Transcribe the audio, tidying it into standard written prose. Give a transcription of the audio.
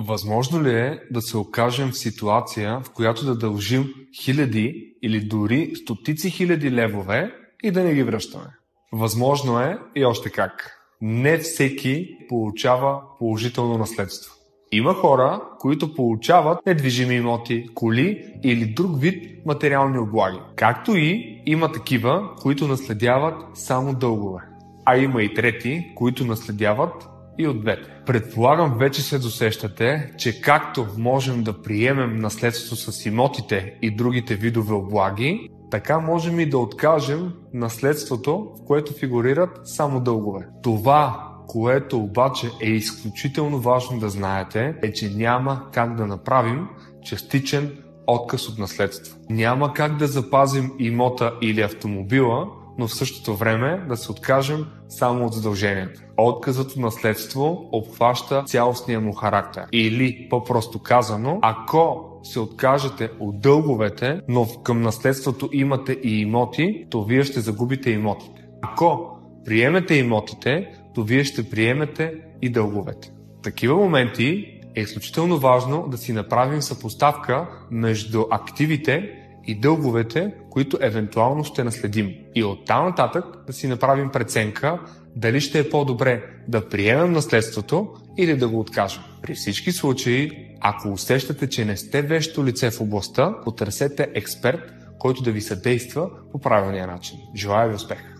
Възможно ли е да се окажем в ситуация, в която да дължим хиляди или дори стотици хиляди левове и да не ги връщаме? Възможно е и още как. Не всеки получава положително наследство. Има хора, които получават недвижими имоти, коли или друг вид материални облаги. Както и има такива, които наследяват само дългове. А има и трети, които наследяват и от двете. Предполагам, вече се досещате, че както можем да приемем наследство с имотите и другите видове облаги, така можем и да откажем наследството, в което фигурират само дългове. Това, което обаче е изключително важно да знаете, е, че няма как да направим частичен отказ от наследство. Няма как да запазим имота или автомобила, но в същото време да се откажем само от задълженията. Отказът от наследство обхваща цялостния му характер. Или, по-просто казано, ако се откажете от дълговете, но към наследството имате и имоти, то вие ще загубите имотите. Ако приемете имотите, то вие ще приемете и дълговете. В такива моменти е изключително важно да си направим съпоставка между активите и дълговете, които евентуално ще наследим. И оттам нататък да си направим преценка дали ще е по-добре да приемем наследството или да го откажем. При всички случаи, ако усещате, че не сте вещо лице в областта, потърсете експерт, който да ви съдейства по правилния начин. Желая ви успех!